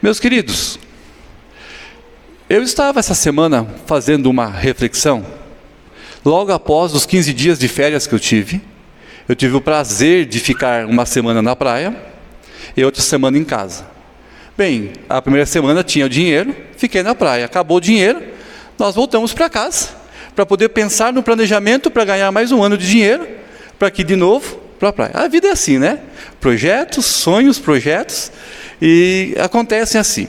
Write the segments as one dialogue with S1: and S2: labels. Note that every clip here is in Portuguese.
S1: Meus queridos, eu estava essa semana fazendo uma reflexão, logo após os 15 dias de férias que eu tive o prazer de ficar uma semana na praia e outra semana em casa. Bem, a primeira semana tinha o dinheiro, fiquei na praia, acabou o dinheiro, nós voltamos para casa, para poder pensar no planejamento para ganhar mais um ano de dinheiro, para que de novo para a praia. A vida é assim, né? Projetos, sonhos, projetos, e acontecem assim.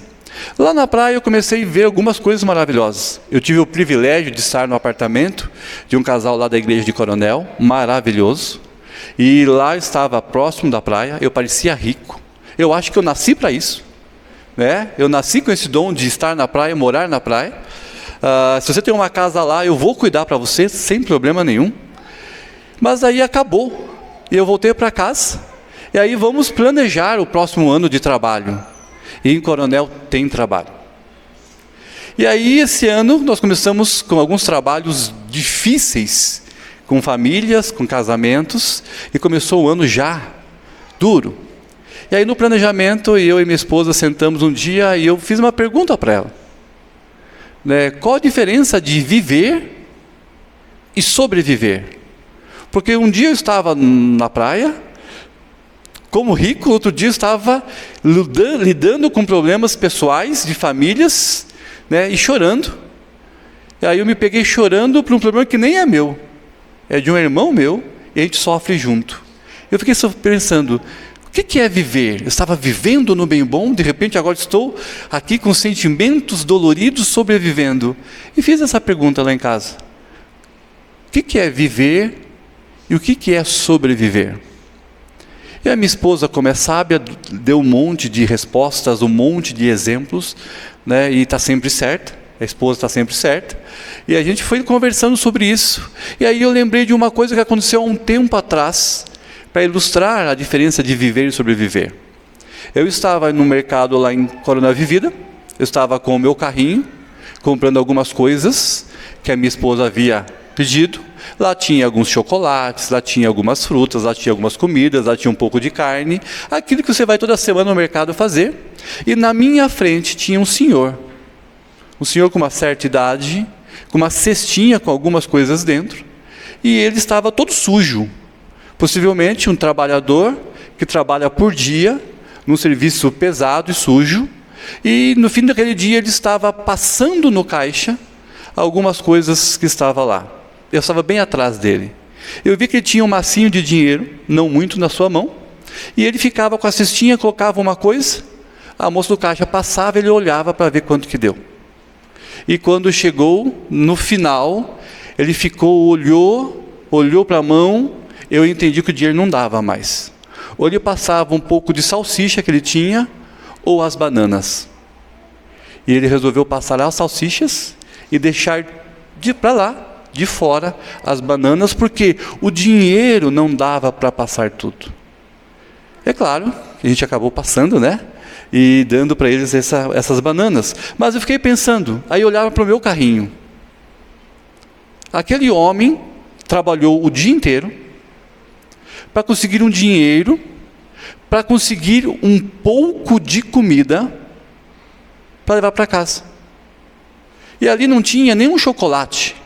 S1: Lá na praia eu comecei a ver algumas coisas maravilhosas. Eu tive o privilégio de estar no apartamento de um casal lá da igreja de Coronel, maravilhoso. E lá eu estava próximo da praia, eu parecia rico. Eu acho que eu nasci para isso, né? Eu nasci com esse dom de estar na praia, morar na praia. Se você tem uma casa lá, eu vou cuidar para você, sem problema nenhum. Mas aí acabou, e eu voltei para casa. E aí vamos planejar o próximo ano de trabalho. E em Coronel tem trabalho. E aí esse ano nós começamos com alguns trabalhos difíceis, com famílias, com casamentos, e começou o ano já duro. E aí no planejamento, eu e minha esposa sentamos um dia e eu fiz uma pergunta para ela. Qual a diferença de viver e sobreviver? Porque um dia eu estava na praia, como rico, outro dia eu estava lidando com problemas pessoais, de famílias, e chorando. E aí eu me peguei chorando por um problema que nem é meu, é de um irmão meu, e a gente sofre junto. Eu fiquei pensando, o que é viver? Eu estava vivendo no bem bom, de repente agora estou aqui com sentimentos doloridos sobrevivendo. E fiz essa pergunta lá em casa. O que é viver e o que é sobreviver? E a minha esposa, como é sábia, deu um monte de respostas, um monte de exemplos, e está sempre certa, a esposa está sempre certa, e a gente foi conversando sobre isso. E aí eu lembrei de uma coisa que aconteceu há um tempo atrás, para ilustrar a diferença de viver e sobreviver. Eu estava no mercado lá em Coronel Vivida, eu estava com o meu carrinho, comprando algumas coisas que a minha esposa havia pedido. Lá tinha alguns chocolates, lá tinha algumas frutas, lá tinha algumas comidas, lá tinha um pouco de carne, aquilo que você vai toda semana no mercado fazer. E na minha frente tinha um senhor com uma certa idade, com uma cestinha com algumas coisas dentro, e ele estava todo sujo, possivelmente um trabalhador que trabalha por dia, num serviço pesado e sujo, e no fim daquele dia ele estava passando no caixa algumas coisas que estavam lá. Eu estava bem atrás dele. Eu vi que ele tinha um massinho de dinheiro, não muito, na sua mão. E ele ficava com a cestinha, colocava uma coisa, a moça do caixa passava, ele olhava para ver quanto que deu. E quando chegou no final, ele ficou, olhou para a mão, eu entendi que o dinheiro não dava mais. Ou ele passava um pouco de salsicha que ele tinha, ou as bananas. E ele resolveu passar as salsichas e deixar para lá, de fora, as bananas, porque o dinheiro não dava para passar tudo. É claro que a gente acabou passando, e dando para eles essas bananas. Mas eu fiquei pensando, aí eu olhava para o meu carrinho. Aquele homem trabalhou o dia inteiro para conseguir um dinheiro, para conseguir um pouco de comida para levar para casa. E ali não tinha nenhum chocolate,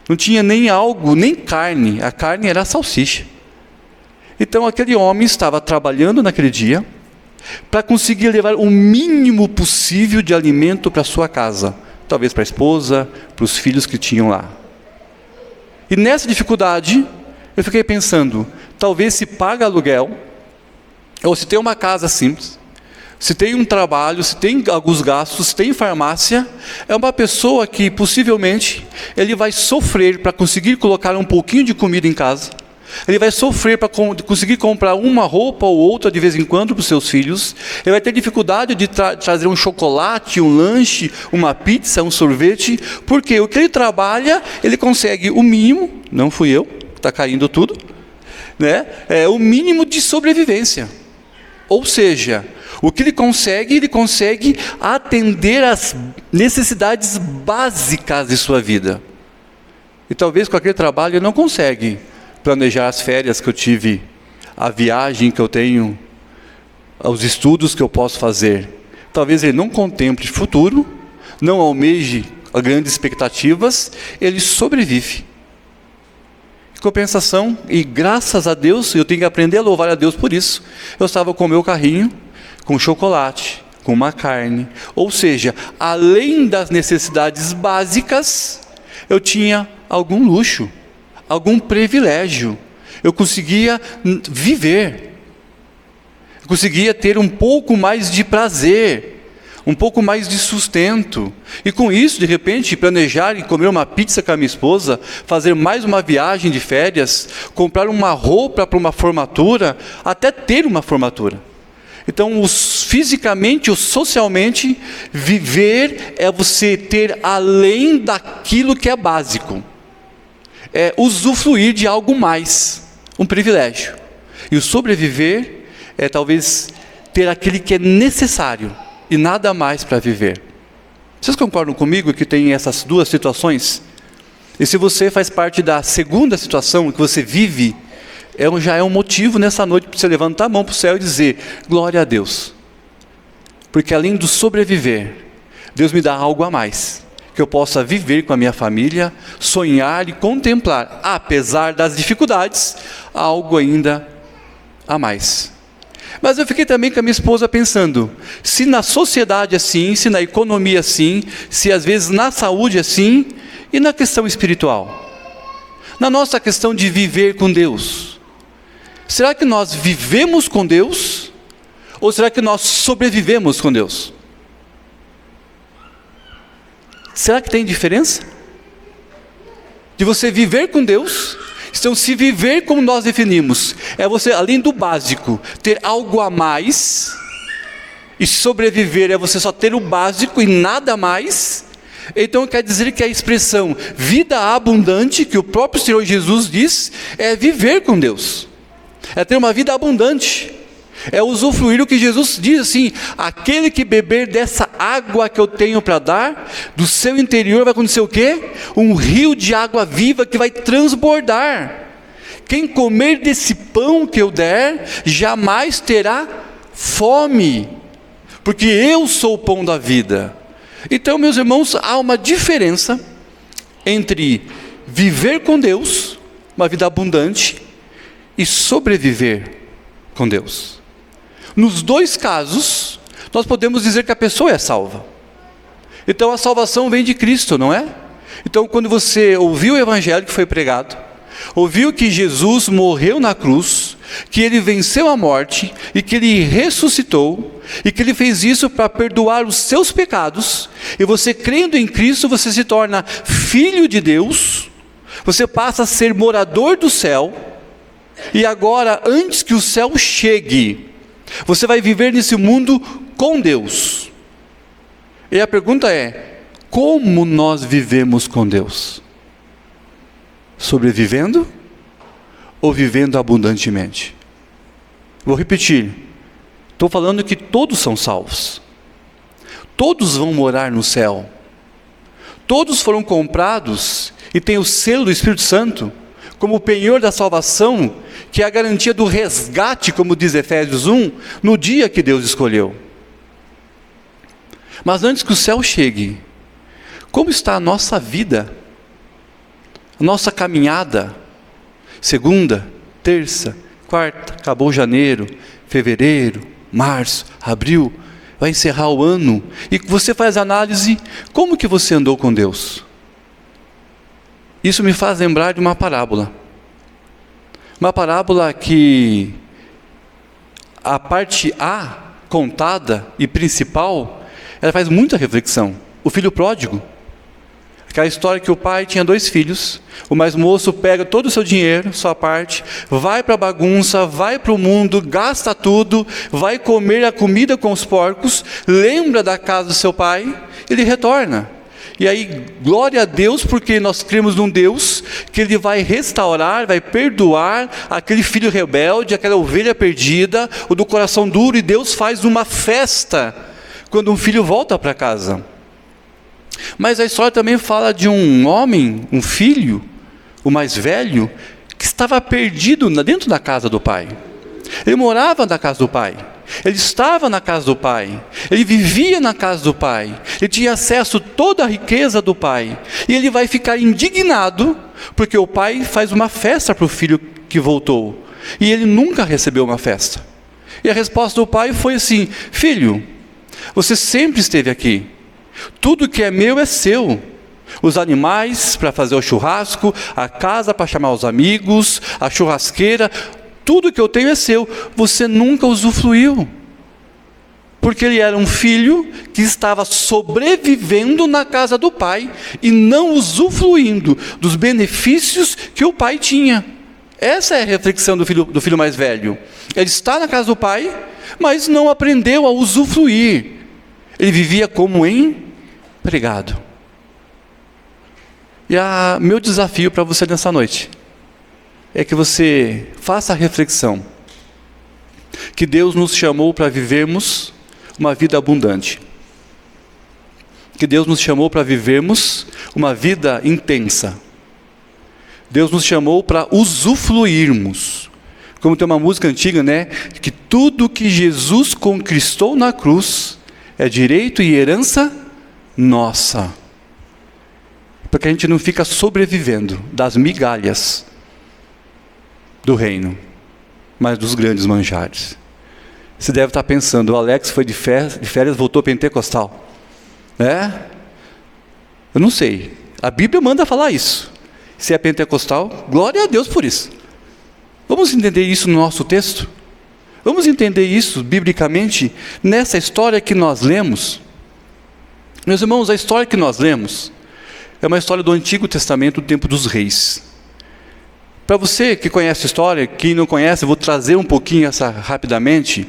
S1: não tinha nem algo, nem carne, a carne era a salsicha. Então aquele homem estava trabalhando naquele dia para conseguir levar o mínimo possível de alimento para sua casa, talvez para a esposa, para os filhos que tinham lá. E nessa dificuldade, eu fiquei pensando, talvez se paga aluguel, ou se tem uma casa simples, se tem um trabalho, se tem alguns gastos, se tem farmácia, é uma pessoa que possivelmente ele vai sofrer para conseguir colocar um pouquinho de comida em casa, ele vai sofrer para conseguir comprar uma roupa ou outra de vez em quando para os seus filhos, ele vai ter dificuldade de trazer um chocolate, um lanche, uma pizza, um sorvete, porque o que ele trabalha, ele consegue o mínimo, não fui eu, está caindo tudo, é o mínimo de sobrevivência. Ou seja, o que ele consegue atender às necessidades básicas de sua vida. E talvez com aquele trabalho ele não consegue planejar as férias que eu tive, a viagem que eu tenho, os estudos que eu posso fazer, talvez ele não contemple futuro, não almeje grandes expectativas, ele sobrevive. Em compensação, e graças a Deus, eu tenho que aprender a louvar a Deus por isso. Eu estava com o meu carrinho, com chocolate, com uma carne, ou seja, além das necessidades básicas, eu tinha algum luxo, algum privilégio. Eu conseguia viver, eu conseguia ter um pouco mais de prazer, um pouco mais de sustento, e com isso, de repente, planejar e comer uma pizza com a minha esposa, fazer mais uma viagem de férias, comprar uma roupa para uma formatura, até ter uma formatura. Então, fisicamente ou socialmente, viver é você ter além daquilo que é básico, é usufruir de algo mais, um privilégio. E o sobreviver é talvez ter aquele que é necessário e nada mais para viver. Vocês concordam comigo que tem essas duas situações? E se você faz parte da segunda situação, que você vive, já é um motivo nessa noite para você levantar a mão para o céu e dizer, glória a Deus. Porque além do sobreviver, Deus me dá algo a mais, que eu possa viver com a minha família, sonhar e contemplar, apesar das dificuldades, algo ainda a mais. Mas eu fiquei também com a minha esposa pensando, se na sociedade assim, se na economia assim, se às vezes na saúde assim, e na questão espiritual, na nossa questão de viver com Deus, será que nós vivemos com Deus, ou será que nós sobrevivemos com Deus? Será que tem diferença? De você viver com Deus. Então, se viver como nós definimos, é você, além do básico, ter algo a mais, e sobreviver é você só ter o básico e nada mais, então quer dizer que a expressão vida abundante, que o próprio Senhor Jesus diz, é viver com Deus, é ter uma vida abundante, é usufruir o que Jesus diz assim, aquele que beber dessa água que eu tenho para dar, do seu interior vai acontecer o quê? Um rio de água viva que vai transbordar. Quem comer desse pão que eu der, jamais terá fome, porque eu sou o pão da vida. Então, meus irmãos, há uma diferença entre viver com Deus, uma vida abundante, e sobreviver com Deus. Nos dois casos, nós podemos dizer que a pessoa é salva. Então a salvação vem de Cristo, não é? Então quando você ouviu o evangelho que foi pregado, ouviu que Jesus morreu na cruz, que Ele venceu a morte, e que Ele ressuscitou, e que Ele fez isso para perdoar os seus pecados, e você crendo em Cristo, você se torna filho de Deus, você passa a ser morador do céu, e agora, antes que o céu chegue, você vai viver nesse mundo com Deus. E a pergunta é, como nós vivemos com Deus? Sobrevivendo ou vivendo abundantemente? Vou repetir, estou falando que todos são salvos, todos vão morar no céu, todos foram comprados e têm o selo do Espírito Santo, como o penhor da salvação, que é a garantia do resgate, como diz Efésios 1, no dia que Deus escolheu. Mas antes que o céu chegue, como está a nossa vida? A nossa caminhada? Segunda, terça, quarta, acabou janeiro, fevereiro, março, abril, vai encerrar o ano, e você faz análise, como que você andou com Deus? Isso me faz lembrar de uma parábola que a parte A, contada e principal, ela faz muita reflexão. O filho pródigo, aquela história que o pai tinha 2 filhos, o mais moço pega todo o seu dinheiro, sua parte, vai para a bagunça, vai para o mundo, gasta tudo, vai comer a comida com os porcos, lembra da casa do seu pai, ele retorna. E aí, glória a Deus, porque nós cremos num Deus que Ele vai restaurar, vai perdoar aquele filho rebelde, aquela ovelha perdida, o do coração duro, e Deus faz uma festa quando um filho volta para casa. Mas a história também fala de um homem, um filho, o mais velho, que estava perdido dentro da casa do pai. Ele morava na casa do pai. Ele estava na casa do pai, ele vivia na casa do pai, ele tinha acesso a toda a riqueza do pai, e ele vai ficar indignado, porque o pai faz uma festa para o filho que voltou, e ele nunca recebeu uma festa. E a resposta do pai foi assim: filho, você sempre esteve aqui, tudo que é meu é seu, os animais para fazer o churrasco, a casa para chamar os amigos, a churrasqueira, tudo que eu tenho é seu, você nunca usufruiu. Porque ele era um filho que estava sobrevivendo na casa do pai e não usufruindo dos benefícios que o pai tinha. Essa é a reflexão do filho mais velho. Ele está na casa do pai, mas não aprendeu a usufruir. Ele vivia como empregado. E meu desafio para você nessa noite é que você faça a reflexão que Deus nos chamou para vivermos uma vida abundante, que Deus nos chamou para vivermos uma vida intensa. Deus nos chamou para usufruirmos, como tem uma música antiga, né? Que tudo que Jesus conquistou na cruz é direito e herança nossa, porque a gente não fica sobrevivendo das migalhas do reino, mas dos grandes manjares. Você deve estar pensando: o Alex foi de férias, voltou pentecostal, né? Eu não sei, a Bíblia manda falar isso. Se é pentecostal, glória a Deus por isso. Vamos entender isso no nosso texto? Vamos entender isso biblicamente nessa história que nós lemos? Meus irmãos, a história que nós lemos é uma história do Antigo Testamento, do tempo dos reis. Para você que conhece a história, quem não conhece, eu vou trazer um pouquinho essa rapidamente.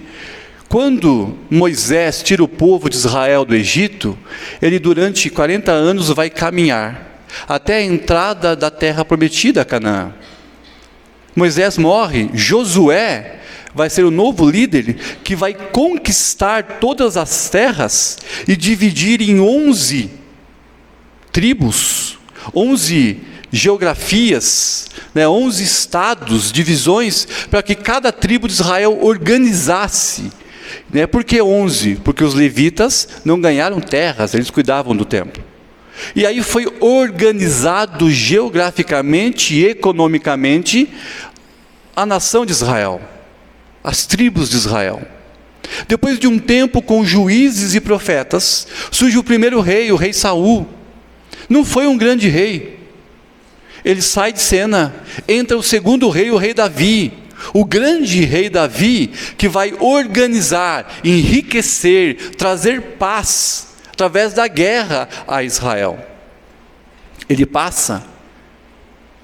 S1: Quando Moisés tira o povo de Israel do Egito, ele durante 40 anos vai caminhar até a entrada da terra prometida, Canaã. Moisés morre, Josué vai ser o novo líder que vai conquistar todas as terras e dividir em 11 tribos, 11 geografias, 11 estados, divisões, para que cada tribo de Israel organizasse. Por que 11? Porque os levitas não ganharam terras, eles cuidavam do templo. E aí foi organizado geograficamente e economicamente a nação de Israel, as tribos de Israel. Depois de um tempo com juízes e profetas, surge o primeiro rei, o rei Saul. Não foi um grande rei. Ele sai de cena, entra o segundo rei, o rei Davi, o grande rei Davi, que vai organizar, enriquecer, trazer paz, através da guerra a Israel. Ele passa.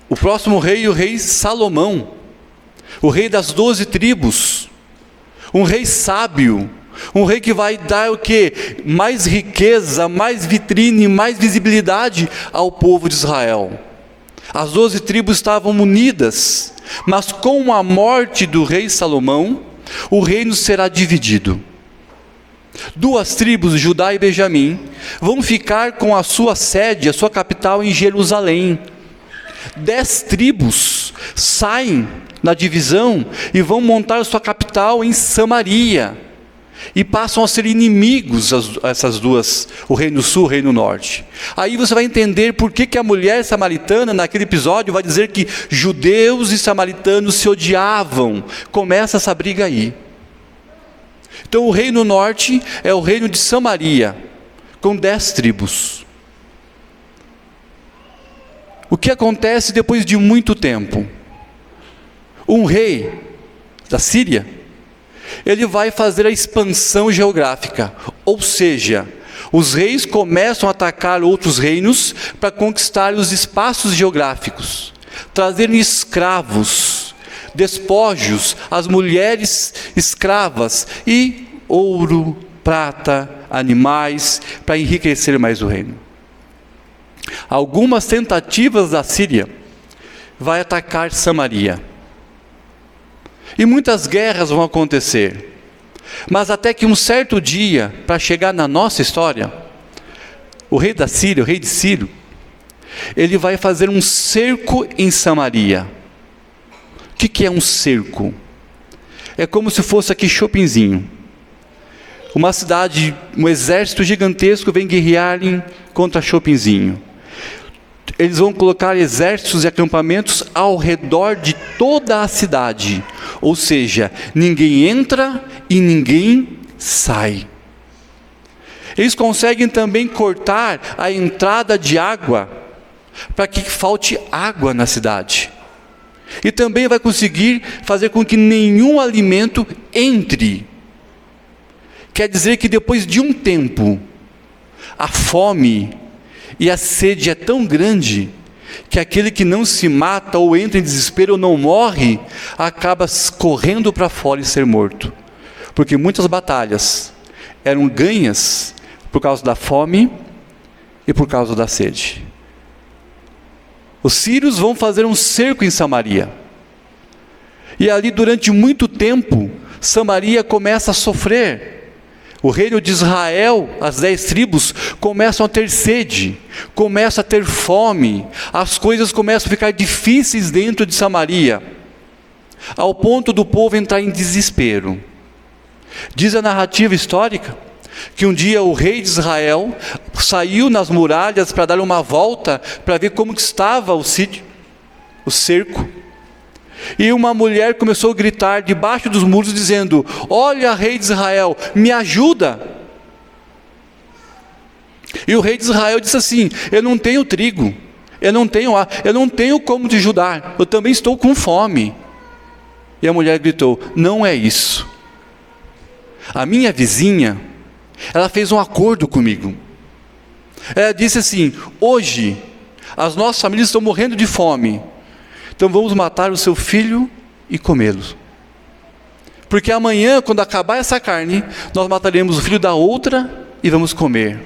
S1: O próximo rei, o rei Salomão, o rei das 12 tribos, um rei sábio, um rei que vai dar o quê? Mais riqueza, mais vitrine, mais visibilidade ao povo de Israel. As 12 tribos estavam unidas, mas com a morte do rei Salomão, o reino será dividido. 2 tribos, Judá e Benjamim, vão ficar com a sua sede, a sua capital em Jerusalém. 10 tribos saem na divisão e vão montar sua capital em Samaria. E passam a ser inimigos essas duas, o reino sul e o reino norte. Aí você vai entender por que a mulher samaritana, naquele episódio, vai dizer que judeus e samaritanos se odiavam. Começa essa briga aí. Então o reino norte é o reino de Samaria, com 10 tribos. O que acontece depois de muito tempo? Um rei da Síria, ele vai fazer a expansão geográfica, ou seja, os reis começam a atacar outros reinos para conquistar os espaços geográficos, trazerem escravos, despojos, as mulheres escravas e ouro, prata, animais, para enriquecer mais o reino. Algumas tentativas da Síria vai atacar Samaria. E muitas guerras vão acontecer. Mas até que um certo dia, para chegar na nossa história, o rei da Síria, o rei de Ciro, ele vai fazer um cerco em Samaria. O que é um cerco? É como se fosse aqui Shoppingzinho. Uma cidade, um exército gigantesco vem guerrear contra Chopinzinho. Eles vão colocar exércitos e acampamentos ao redor de toda a cidade. Ou seja, ninguém entra e ninguém sai. Eles conseguem também cortar a entrada de água, para que falte água na cidade. E também vai conseguir fazer com que nenhum alimento entre. Quer dizer que depois de um tempo, a fome e a sede é tão grande, que aquele que não se mata, ou entra em desespero, ou não morre, acaba correndo para fora e ser morto. Porque muitas batalhas eram ganhas por causa da fome e por causa da sede. Os sírios vão fazer um cerco em Samaria. E ali durante muito tempo, Samaria começa a sofrer. O reino de Israel, as 10 tribos, começam a ter sede, começam a ter fome, as coisas começam a ficar difíceis dentro de Samaria, ao ponto do povo entrar em desespero. Diz a narrativa histórica, que um dia o rei de Israel saiu nas muralhas para dar uma volta, para ver como que estava o sítio, o cerco. E uma mulher começou a gritar debaixo dos muros, dizendo: olha, rei de Israel, me ajuda. E o rei de Israel disse assim: eu não tenho trigo, eu não tenho como te ajudar, eu também estou com fome. E a mulher gritou: não é isso. A minha vizinha, ela fez um acordo comigo. Ela disse assim: hoje as nossas famílias estão morrendo de fome, então vamos matar o seu filho e comê-lo, porque amanhã, quando acabar essa carne, nós mataremos o filho da outra e vamos comer.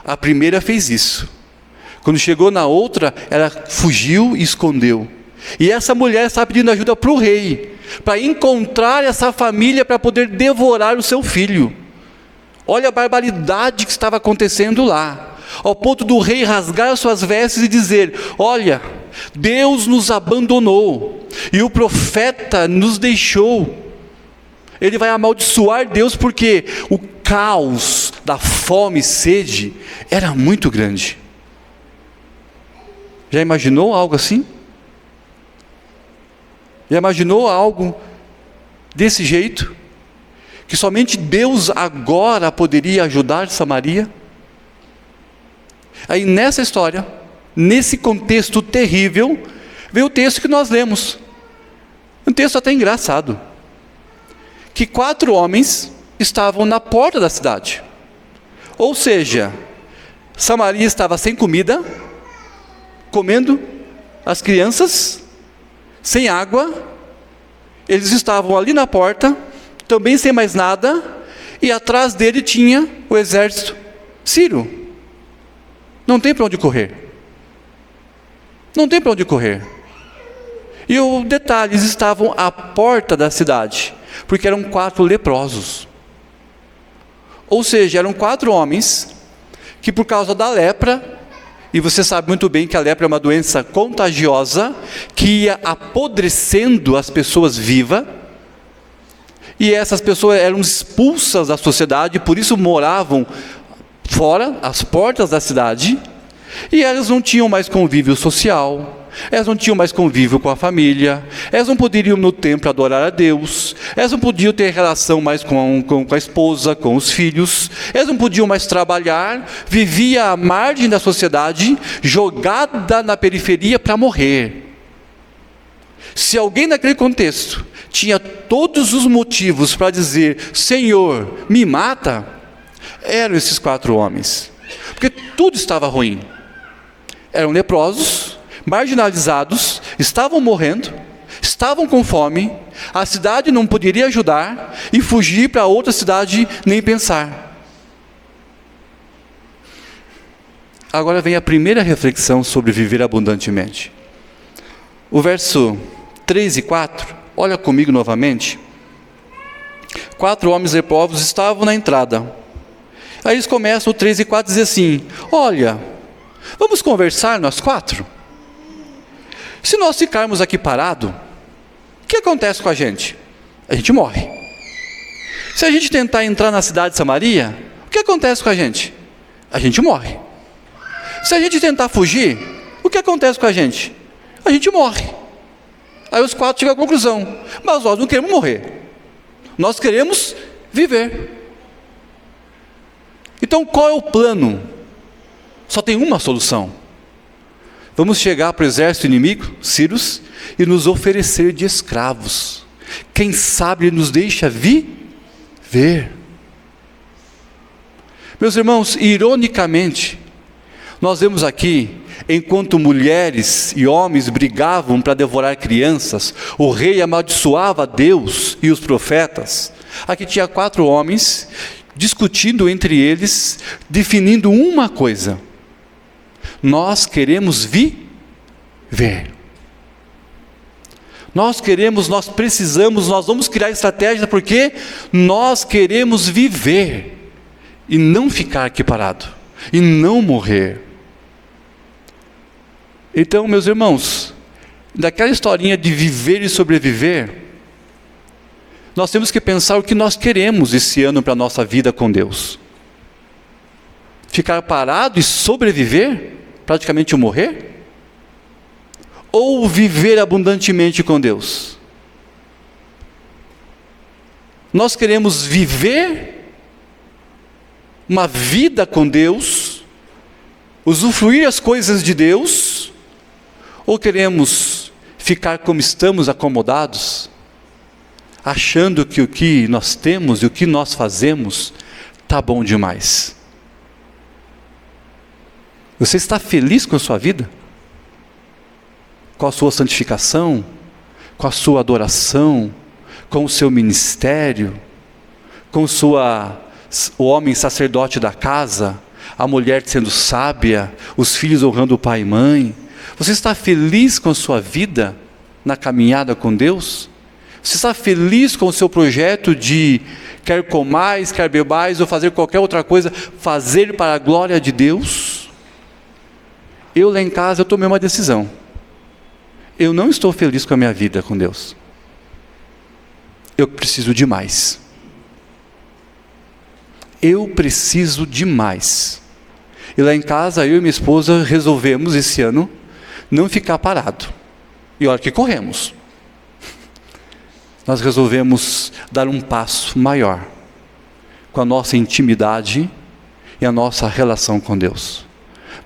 S1: A primeira fez isso. Quando chegou na outra, ela fugiu e escondeu. E essa mulher está pedindo ajuda para o rei, para encontrar essa família, para poder devorar o seu filho. Olha a barbaridade que estava acontecendo lá, ao ponto do rei rasgar suas vestes e dizer: olha, Deus nos abandonou, e o profeta nos deixou. Ele vai amaldiçoar Deus, porque o caos da fome e sede era muito grande. Já imaginou algo assim? Já imaginou algo desse jeito? Que somente Deus agora poderia ajudar Samaria? Aí nessa história, nesse contexto terrível, veio o texto que nós lemos. Um texto até engraçado. Que 4 homens estavam na porta da cidade. Ou seja, Samaria estava sem comida, comendo as crianças, sem água. Eles estavam ali na porta, também sem mais nada, e atrás dele tinha o exército sírio. Não tem para onde correr. Não tem para onde correr. E o detalhe, eles estavam à porta da cidade, porque eram 4 leprosos. Ou seja, eram 4 homens que, por causa da lepra, e você sabe muito bem que a lepra é uma doença contagiosa, que ia apodrecendo as pessoas vivas, e essas pessoas eram expulsas da sociedade, por isso moravam fora, às portas da cidade, e elas não tinham mais convívio social, elas não tinham mais convívio com a família, elas não poderiam no templo adorar a Deus, elas não podiam ter relação mais com a esposa, com os filhos, elas não podiam mais trabalhar, vivia à margem da sociedade, jogada na periferia para morrer. Se alguém naquele contexto tinha todos os motivos para dizer: Senhor, me mata, eram esses 4 homens, porque tudo estava ruim. Eram leprosos, marginalizados, estavam morrendo, estavam com fome, a cidade não poderia ajudar, e fugir para outra cidade nem pensar. Agora vem a primeira reflexão sobre viver abundantemente. O verso 3 e 4, olha comigo novamente. 4 homens leprosos estavam na entrada. Aí eles começam, o 3 e 4 dizer assim: olha, vamos conversar nós 4? Se nós ficarmos aqui parados, o que acontece com a gente? A gente morre. Se a gente tentar entrar na cidade de Samaria, o que acontece com a gente? A gente morre. Se a gente tentar fugir, o que acontece com a gente? A gente morre. Aí os 4 chegam à conclusão: mas nós não queremos morrer, nós queremos viver. Então qual é o plano? Só tem uma solução: vamos chegar para o exército inimigo, Círios, e nos oferecer de escravos. Quem sabe ele nos deixa viver. Meus irmãos, ironicamente, nós vemos aqui, enquanto mulheres e homens brigavam para devorar crianças, o rei amaldiçoava Deus e os profetas. Aqui tinha 4 homens discutindo entre eles, definindo uma coisa: nós queremos viver. Nós queremos, nós precisamos, nós vamos criar estratégia porque nós queremos viver e não ficar aqui parado, e não morrer. Então, meus irmãos, daquela historinha de viver e sobreviver, nós temos que pensar o que nós queremos esse ano para a nossa vida com Deus. Ficar parado e sobreviver, praticamente morrer? Ou viver abundantemente com Deus? Nós queremos viver uma vida com Deus, usufruir as coisas de Deus, ou queremos ficar como estamos, acomodados, achando que o que nós temos e o que nós fazemos está bom demais? Você está feliz com a sua vida? Com a sua santificação? Com a sua adoração? Com o seu ministério? Com o homem sacerdote da casa? A mulher sendo sábia? Os filhos honrando o pai e mãe? Você está feliz com a sua vida na caminhada com Deus? Você está feliz com o seu projeto de quer comais, quer bebais ou fazer qualquer outra coisa, fazer para a glória de Deus? Eu lá em casa, eu tomei uma decisão. Eu não estou feliz com a minha vida com Deus. Eu preciso de mais. Eu preciso de mais. E lá em casa, eu e minha esposa resolvemos esse ano não ficar parado. E olha que corremos. Nós resolvemos dar um passo maior com a nossa intimidade e a nossa relação com Deus.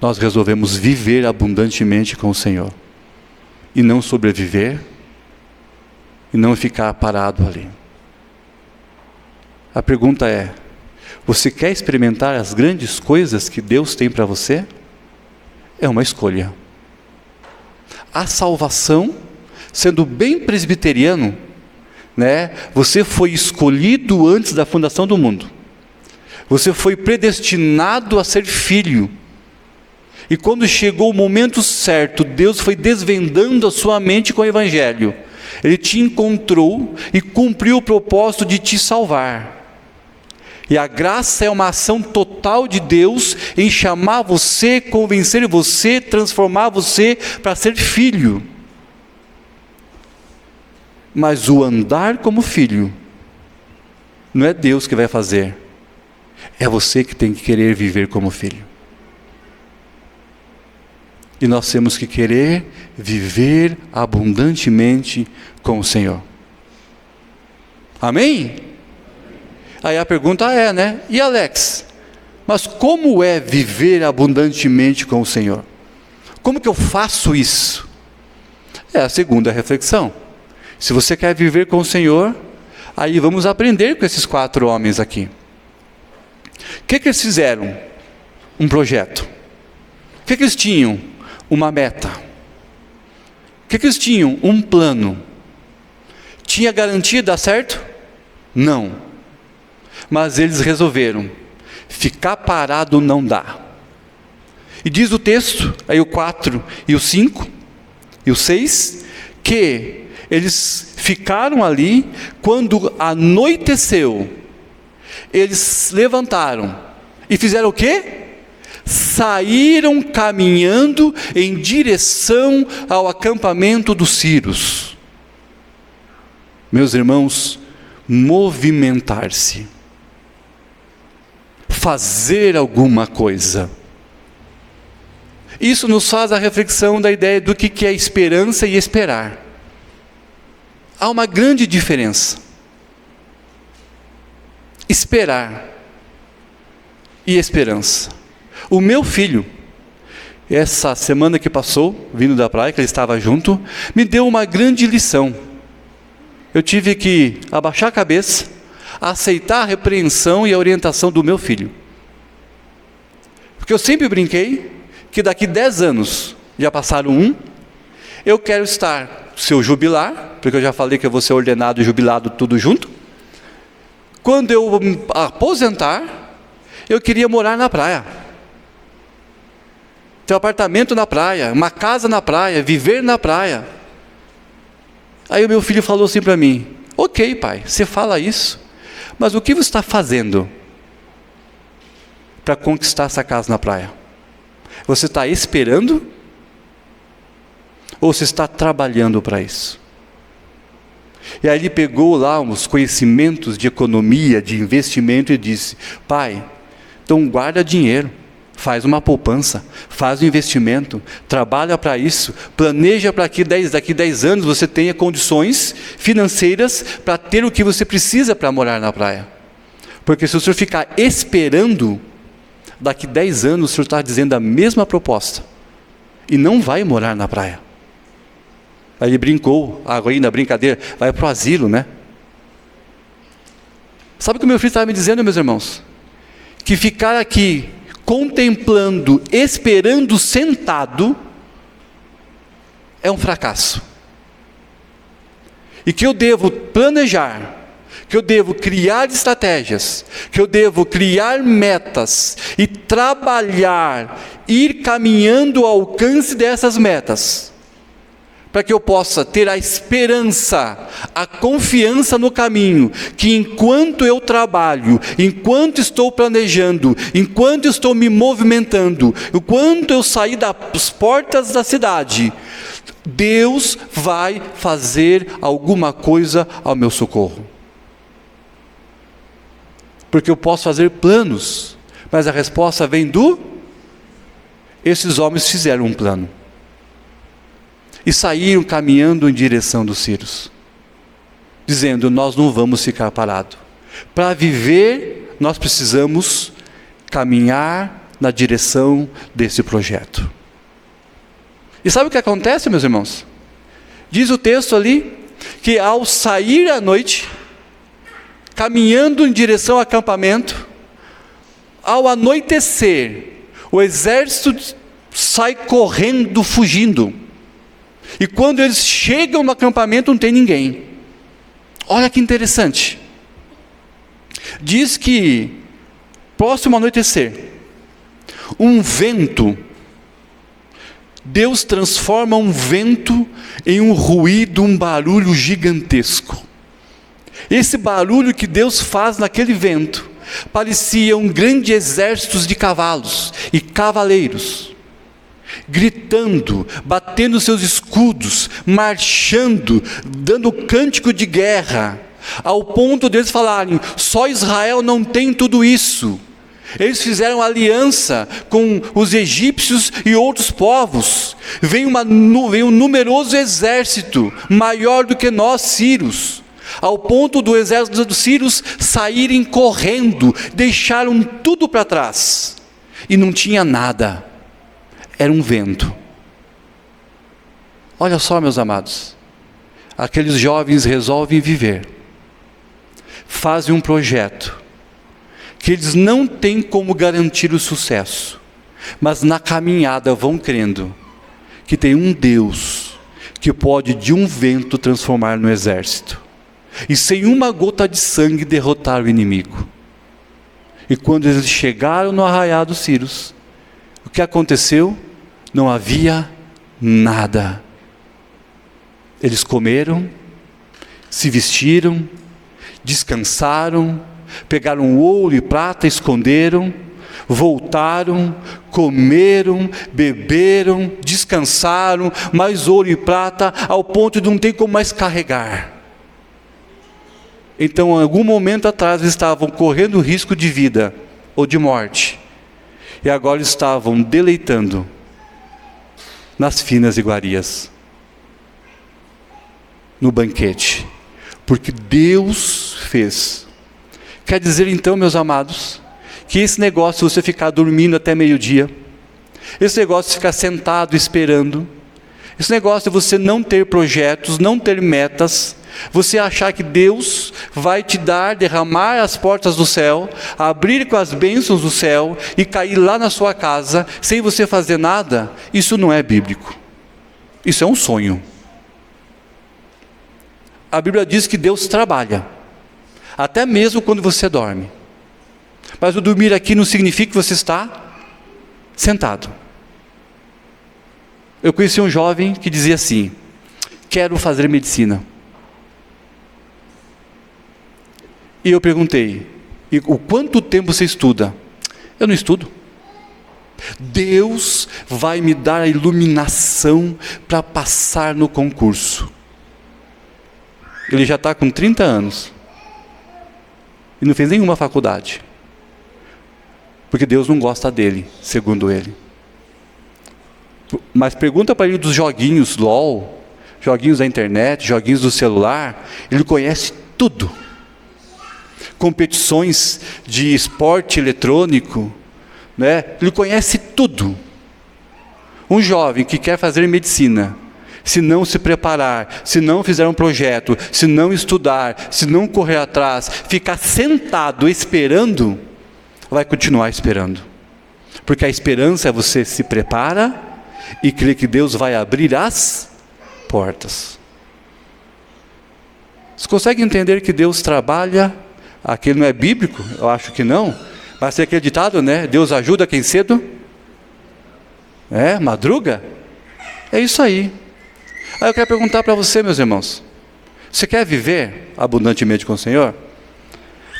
S1: Nós resolvemos viver abundantemente com o Senhor. E não sobreviver, e não ficar parado ali. A pergunta é: você quer experimentar as grandes coisas que Deus tem para você? É uma escolha. A salvação, sendo bem presbiteriano, né? Você foi escolhido antes da fundação do mundo. Você foi predestinado a ser filho. E quando chegou o momento certo, Deus foi desvendando a sua mente com o Evangelho. Ele te encontrou e cumpriu o propósito de te salvar. E a graça é uma ação total de Deus em chamar você, convencer você, transformar você para ser filho. Mas o andar como filho, não é Deus que vai fazer. É você que tem que querer viver como filho. E nós temos que querer viver abundantemente com o Senhor. Amém? Aí a pergunta é, né? E Alex, mas como é viver abundantemente com o Senhor? Como que eu faço isso? É a segunda reflexão. Se você quer viver com o Senhor, aí vamos aprender com esses 4 homens aqui. O que eles fizeram? Um projeto. O que eles tinham? Uma meta. O que eles tinham? Um plano. Tinha garantia de dar certo? Não. Mas eles resolveram. Ficar parado não dá. E diz o texto, aí o 4 e o 5 e o 6, que eles ficaram ali. Quando anoiteceu, eles levantaram e fizeram o quê? Saíram caminhando em direção ao acampamento dos Círios. Meus irmãos, movimentar-se, fazer alguma coisa. Isso nos faz a reflexão da ideia do que é esperança e esperar. Há uma grande diferença. Esperar e esperança. O meu filho, essa semana que passou, vindo da praia, que ele estava junto, me deu uma grande lição. Eu tive que abaixar a cabeça, aceitar a repreensão e a orientação do meu filho. Porque eu sempre brinquei que daqui 10 anos, já passaram 1, eu quero estar, se eu jubilar, porque eu já falei que eu vou ser ordenado e jubilado tudo junto. Quando eu aposentar, eu queria morar na praia. Ter um apartamento na praia, uma casa na praia, viver na praia. Aí o meu filho falou assim para mim: ok, pai, você fala isso, mas o que você está fazendo para conquistar essa casa na praia? Você está esperando? Ou você está trabalhando para isso? E aí ele pegou lá uns conhecimentos de economia, de investimento e disse: pai, então guarda dinheiro, faz uma poupança, faz um investimento, trabalha para isso, planeja para que daqui 10 anos você tenha condições financeiras para ter o que você precisa para morar na praia. Porque se o senhor ficar esperando, daqui 10 anos o senhor está dizendo a mesma proposta e não vai morar na praia. Aí ele brincou, aí na brincadeira, vai para o asilo, né? Sabe o que o meu filho estava me dizendo, meus irmãos? Que ficar aqui contemplando, esperando sentado, é um fracasso. E que eu devo planejar, que eu devo criar estratégias, que eu devo criar metas e trabalhar, ir caminhando ao alcance dessas metas, para que eu possa ter a esperança, a confiança no caminho, que enquanto eu trabalho, enquanto estou planejando, enquanto estou me movimentando, enquanto eu sair das portas da cidade, Deus vai fazer alguma coisa ao meu socorro. Porque eu posso fazer planos, mas a resposta vem esses homens fizeram um plano. E saíram caminhando em direção dos círios, dizendo: nós não vamos ficar parados. Para viver, nós precisamos caminhar na direção desse projeto. E sabe o que acontece, meus irmãos? Diz o texto ali, que ao sair à noite, caminhando em direção ao acampamento, ao anoitecer, o exército sai correndo, fugindo. E quando eles chegam no acampamento, não tem ninguém. Olha que interessante. Diz que, próximo ao anoitecer, um vento, Deus transforma um vento em um ruído, um barulho gigantesco. Esse barulho que Deus faz naquele vento, parecia um grande exército de cavalos e cavaleiros, gritando, batendo seus escudos, marchando, dando cântico de guerra, ao ponto deles falarem: só Israel não tem tudo isso. Eles fizeram aliança com os egípcios e outros povos. Veio um numeroso exército, maior do que nós, sírios, ao ponto do exército dos sírios saírem correndo, deixaram tudo para trás, e não tinha nada. Era um vento. Olha só, meus amados, aqueles jovens resolvem viver, fazem um projeto, que eles não têm como garantir o sucesso, mas na caminhada vão crendo, que tem um Deus, que pode de um vento transformar no exército, e sem uma gota de sangue derrotar o inimigo. E quando eles chegaram no arraial dos círios, o que aconteceu? Não havia nada. Eles comeram, se vestiram, descansaram, pegaram ouro e prata, esconderam, voltaram, comeram, beberam, descansaram, mais ouro e prata, ao ponto de não ter como mais carregar. Então, em algum momento atrás, eles estavam correndo risco de vida ou de morte. E agora estavam deleitando nas finas iguarias, no banquete, porque Deus fez. Quer dizer então, meus amados, que esse negócio de você ficar dormindo até meio-dia, esse negócio de ficar sentado esperando, esse negócio de você não ter projetos, não ter metas, você achar que Deus vai te dar, derramar as portas do céu, abrir com as bênçãos do céu e cair lá na sua casa sem você fazer nada, isso não é bíblico. Isso é um sonho. A Bíblia diz que Deus trabalha, até mesmo quando você dorme. Mas o dormir aqui não significa que você está sentado. Eu conheci um jovem que dizia assim: quero fazer medicina. E eu perguntei: e o quanto tempo você estuda? Eu não estudo. Deus vai me dar a iluminação para passar no concurso. Ele já está com 30 anos. E não fez nenhuma faculdade. Porque Deus não gosta dele, segundo ele. Mas pergunta para ele dos joguinhos LOL, joguinhos da internet, joguinhos do celular, ele conhece tudo. Competições de esporte eletrônico, né? Ele conhece tudo. Um jovem que quer fazer medicina, se não se preparar, se não fizer um projeto, se não estudar, se não correr atrás, ficar sentado esperando, vai continuar esperando. Porque a esperança é você se prepara e crê que Deus vai abrir as portas. Você consegue entender que Deus trabalha? Aquele não é bíblico? Eu acho que não. Mas tem aquele ditado, né? Deus ajuda quem cedo madruga. É isso aí. Aí eu quero perguntar para você, meus irmãos: você quer viver abundantemente com o Senhor?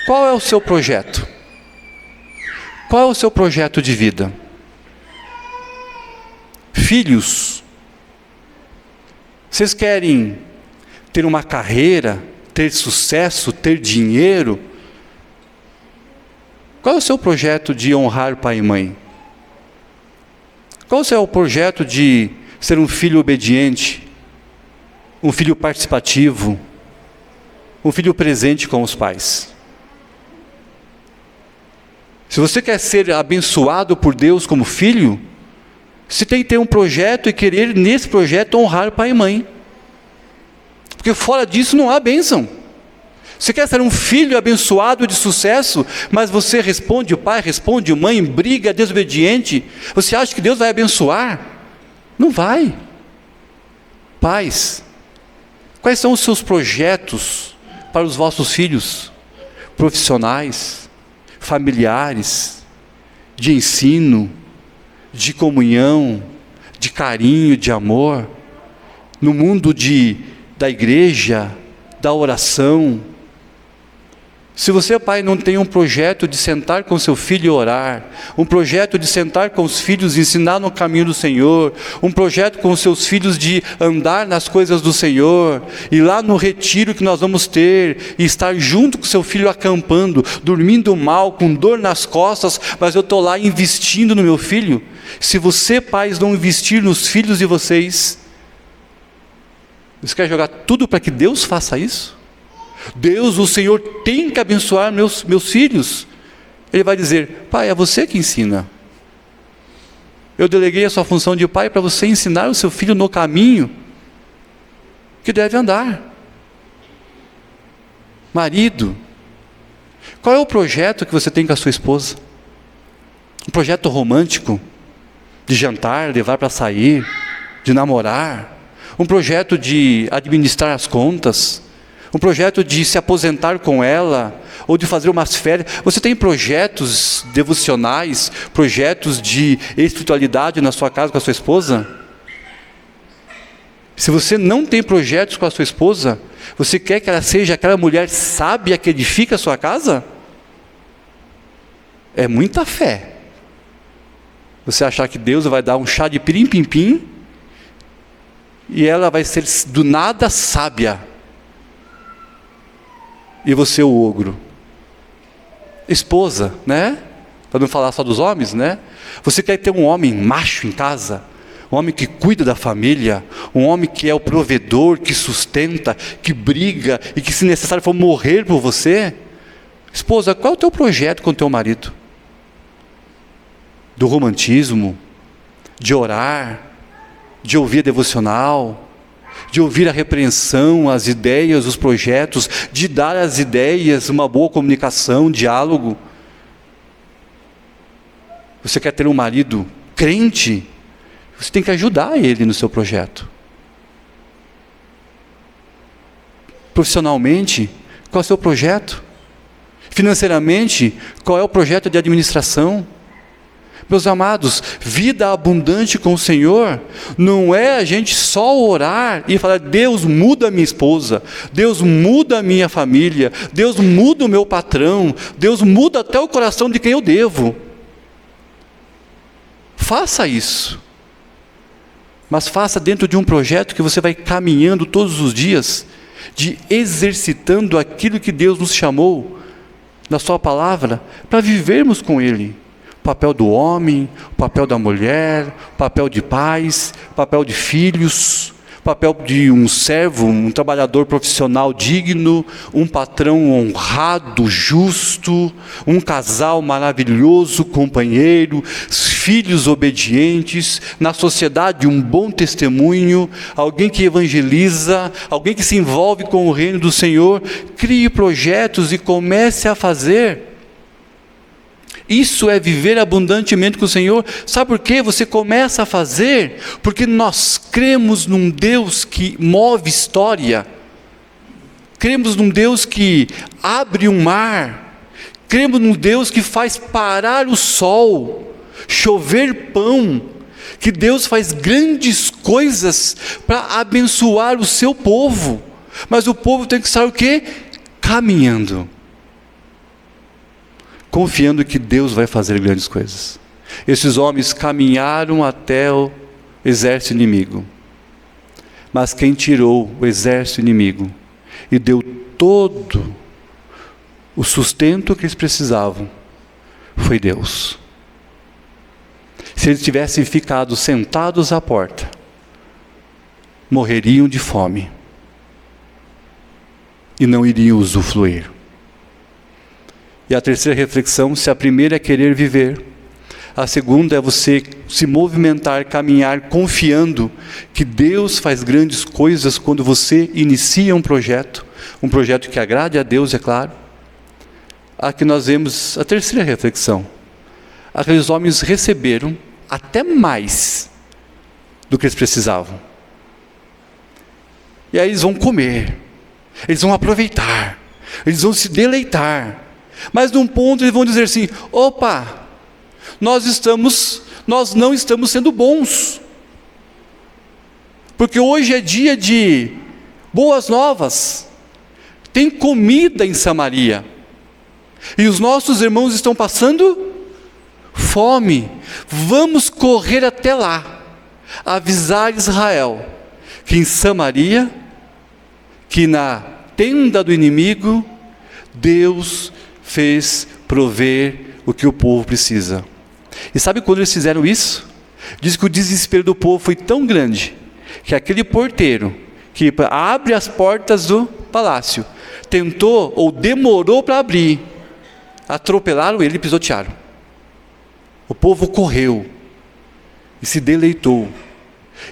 S1: Qual é o seu projeto? Qual é o seu projeto de vida? Filhos, vocês querem ter uma carreira, ter sucesso, ter dinheiro? Qual é o seu projeto de honrar pai e mãe? Qual é o seu projeto de ser um filho obediente, um filho participativo, um filho presente com os pais? Se você quer ser abençoado por Deus como filho, você tem que ter um projeto e querer nesse projeto honrar pai e mãe. Porque fora disso não há bênção. Você quer ser um filho abençoado de sucesso, mas você responde o pai, responde mãe, briga, desobediente, você acha que Deus vai abençoar? Não vai. Pais, quais são os seus projetos para os vossos filhos? Profissionais, familiares, de ensino, de comunhão, de carinho, de amor, no mundo da igreja, da oração. Se você, pai, não tem um projeto de sentar com seu filho e orar, um projeto de sentar com os filhos e ensinar no caminho do Senhor, um projeto com os seus filhos de andar nas coisas do Senhor, e lá no retiro que nós vamos ter, e estar junto com seu filho acampando, dormindo mal, com dor nas costas, mas eu estou lá investindo no meu filho. Se você, pais, não investir nos filhos de vocês, você quer jogar tudo para que Deus faça isso? Deus, o Senhor, tem que abençoar meus filhos. Ele vai dizer: pai, é você que ensina. Eu deleguei a sua função de pai para você ensinar o seu filho no caminho que deve andar. Marido, qual é o projeto que você tem com a sua esposa? Um projeto romântico, de jantar, levar para sair, de namorar, um projeto de administrar as contas, um projeto de se aposentar com ela, ou de fazer umas férias. Você tem projetos devocionais, projetos de espiritualidade na sua casa com a sua esposa? Se você não tem projetos com a sua esposa, você quer que ela seja aquela mulher sábia que edifica a sua casa? É muita fé. Você achar que Deus vai dar um chá de pirim-pim-pim, e ela vai ser do nada sábia. e você o ogro. Esposa, né? Para não falar só dos homens, né? Você quer ter um homem macho em casa, um homem que cuida da família, um homem que é o provedor, que sustenta, que briga e que, se necessário for morrer por você. Esposa, qual é o teu projeto com o teu marido? Do romantismo, de orar, de ouvir a devocional, de ouvir a repreensão, as ideias, os projetos, de dar às ideias uma boa comunicação, diálogo. Você quer ter um marido crente? Você tem que ajudar ele no seu projeto. Profissionalmente, qual é o seu projeto? Financeiramente, qual é o projeto de administração? Meus amados, vida abundante com o Senhor não é a gente só orar e falar: Deus muda a minha esposa, Deus muda a minha família, Deus muda o meu patrão, Deus muda até o coração de quem eu devo. Faça isso, mas faça dentro de um projeto que você vai caminhando todos os dias, de exercitando aquilo que Deus nos chamou na sua palavra, para vivermos com Ele. O papel do homem, o papel da mulher, o papel de pais, o papel de filhos, o papel de um servo, um trabalhador profissional digno, um patrão honrado, justo, um casal maravilhoso, companheiro, filhos obedientes, na sociedade um bom testemunho, alguém que evangeliza, alguém que se envolve com o reino do Senhor. Crie projetos e comece a fazer. Isso é viver abundantemente com o Senhor. Sabe por quê? Você começa a fazer porque nós cremos num Deus que move história, cremos num Deus que abre um mar, cremos num Deus que faz parar o sol, chover pão, que Deus faz grandes coisas para abençoar o seu povo. Mas o povo tem que estar o quê? Caminhando, confiando que Deus vai fazer grandes coisas. Esses homens caminharam até o exército inimigo, mas quem tirou o exército inimigo e deu todo o sustento que eles precisavam foi Deus. Se eles tivessem ficado sentados à porta, morreriam de fome e não iriam usufruir. E a terceira reflexão: se a primeira é querer viver, a segunda é você se movimentar, caminhar, confiando que Deus faz grandes coisas quando você inicia um projeto que agrade a Deus, é claro. Aqui nós vemos a terceira reflexão: aqueles homens receberam até mais do que eles precisavam. E aí eles vão comer, eles vão aproveitar, eles vão se deleitar. Mas num ponto eles vão dizer assim: opa, nós não estamos sendo bons, porque hoje é dia de boas novas, tem comida em Samaria, e os nossos irmãos estão passando fome. Vamos correr até lá, avisar Israel que em Samaria, que na tenda do inimigo, Deus fez prover o que o povo precisa. E sabe quando eles fizeram isso? Diz que o desespero do povo foi tão grande, que aquele porteiro que abre as portas do palácio, tentou ou demorou para abrir, atropelaram ele e pisotearam. O povo correu e se deleitou,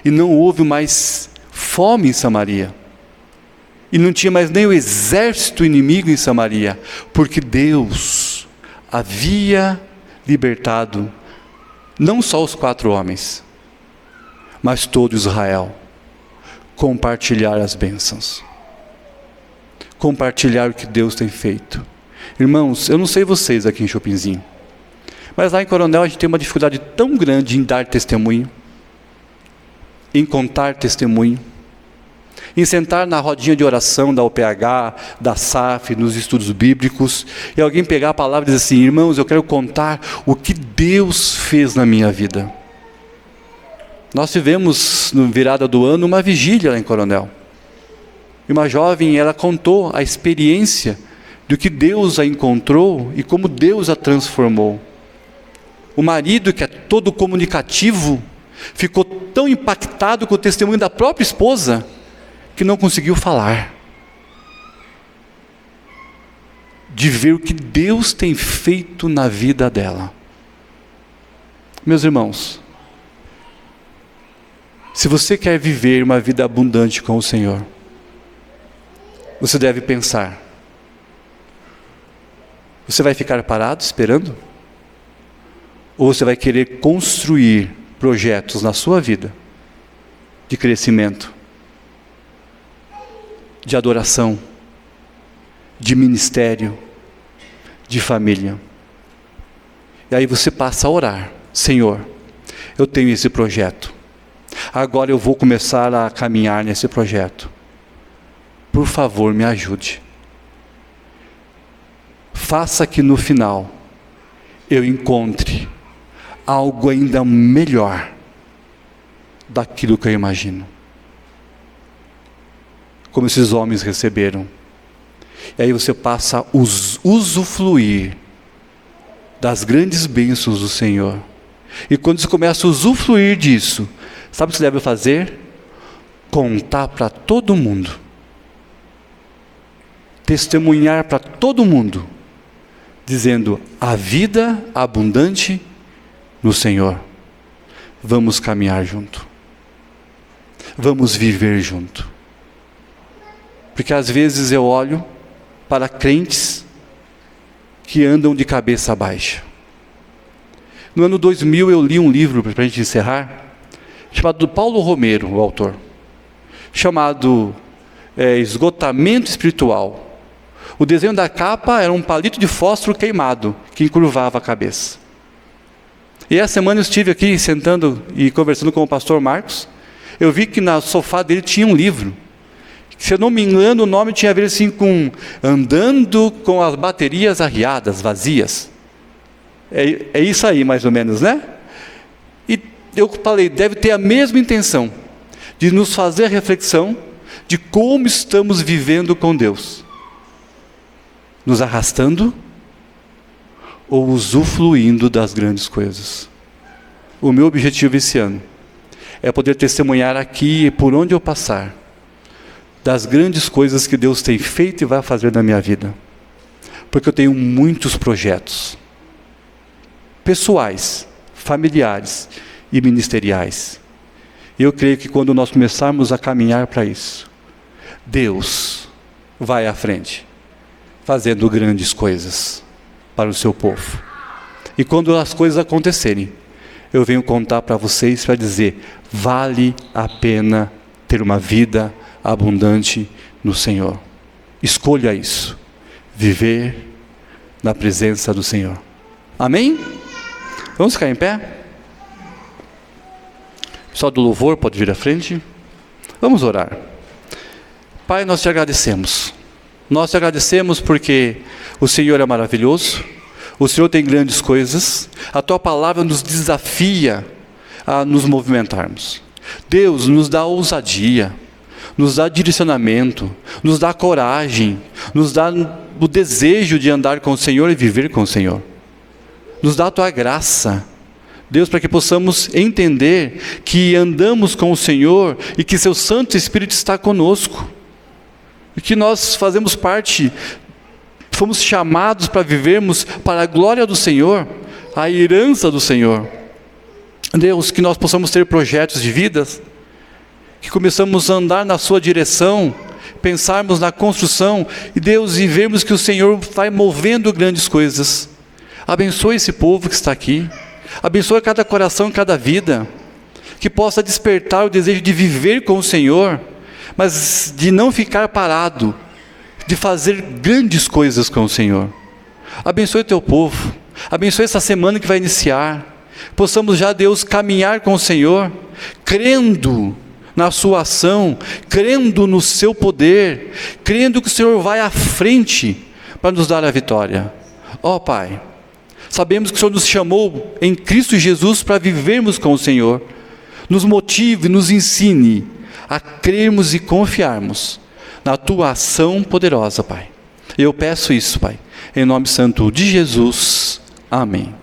S1: e não houve mais fome em Samaria, e não tinha mais nem o exército inimigo em Samaria, porque Deus havia libertado não só os 4 homens, mas todo Israel. Compartilhar as bênçãos, compartilhar o que Deus tem feito. Irmãos, eu não sei vocês aqui em Chopinzinho, mas lá em Coronel a gente tem uma dificuldade tão grande em dar testemunho, em contar testemunho, em sentar na rodinha de oração da UPH, da SAF, nos estudos bíblicos, e alguém pegar a palavra e dizer assim: irmãos, eu quero contar o que Deus fez na minha vida. Nós tivemos, no virada do ano, uma vigília lá em Coronel, e uma jovem, ela contou a experiência do que Deus a encontrou e como Deus a transformou. O marido, que é todo comunicativo, ficou tão impactado com o testemunho da própria esposa, que não conseguiu falar. De ver o que Deus tem feito na vida dela. Meus irmãos, se você quer viver uma vida abundante com o Senhor, você deve pensar: você vai ficar parado esperando? Ou você vai querer construir projetos na sua vida de crescimento, de adoração, de ministério, de família? E aí você passa a orar: Senhor, eu tenho esse projeto, agora eu vou começar a caminhar nesse projeto. Por favor, me ajude. Faça que no final eu encontre algo ainda melhor daquilo que eu imagino. Como esses homens receberam. E aí você passa a usufruir das grandes bênçãos do Senhor. E quando você começa a usufruir disso, sabe o que você deve fazer? Contar para todo mundo. Testemunhar para todo mundo, dizendo: a vida abundante no Senhor. Vamos caminhar junto. Vamos viver junto. Porque às vezes eu olho para crentes que andam de cabeça baixa. No ano 2000 eu li um livro, para a gente encerrar, chamado Paulo Romero, o autor, chamado Esgotamento Espiritual. O desenho da capa era um palito de fósforo queimado, que encurvava a cabeça. E essa semana eu estive aqui sentando e conversando com o pastor Marcos. Eu vi que no sofá dele tinha um livro. Se eu não me engano, o nome tinha a ver assim com Andando com as baterias arriadas, vazias. É isso aí, mais ou menos, né? E eu falei, deve ter a mesma intenção, de nos fazer a reflexão de como estamos vivendo com Deus. Nos arrastando ou usufruindo das grandes coisas. O meu objetivo esse ano é poder testemunhar aqui e por onde eu passar das grandes coisas que Deus tem feito e vai fazer na minha vida. Porque eu tenho muitos projetos pessoais, familiares e ministeriais. E eu creio que quando nós começarmos a caminhar para isso, Deus vai à frente, fazendo grandes coisas para o seu povo. E quando as coisas acontecerem, eu venho contar para vocês para dizer: vale a pena ter uma vida abundante no Senhor. Escolha isso, viver na presença do Senhor. Amém? Vamos ficar em pé? O pessoal do louvor pode vir à frente. Vamos orar. Pai, nós te agradecemos. Nós te agradecemos porque o Senhor é maravilhoso, o Senhor tem grandes coisas, a Tua palavra nos desafia a nos movimentarmos. Deus, nos dá ousadia, nos dá direcionamento, nos dá coragem, nos dá o desejo de andar com o Senhor e viver com o Senhor. Nos dá a Tua graça, Deus, para que possamos entender que andamos com o Senhor e que Seu Santo Espírito está conosco. E que nós fazemos parte, fomos chamados para vivermos para a glória do Senhor, a herança do Senhor. Deus, que nós possamos ter projetos de vidas, que começamos a andar na Sua direção, pensarmos na construção, e Deus, e vermos que o Senhor vai movendo grandes coisas. Abençoe esse povo que está aqui, abençoe cada coração, cada vida, que possa despertar o desejo de viver com o Senhor, mas de não ficar parado, de fazer grandes coisas com o Senhor. Abençoe o Teu povo, abençoe essa semana que vai iniciar, possamos já, Deus, caminhar com o Senhor, crendo na Sua ação, crendo no Seu poder, crendo que o Senhor vai à frente para nos dar a vitória. Ó Pai, sabemos que o Senhor nos chamou em Cristo Jesus para vivermos com o Senhor. Nos motive, nos ensine a crermos e confiarmos na Tua ação poderosa, Pai. Eu peço isso, Pai, em nome santo de Jesus. Amém.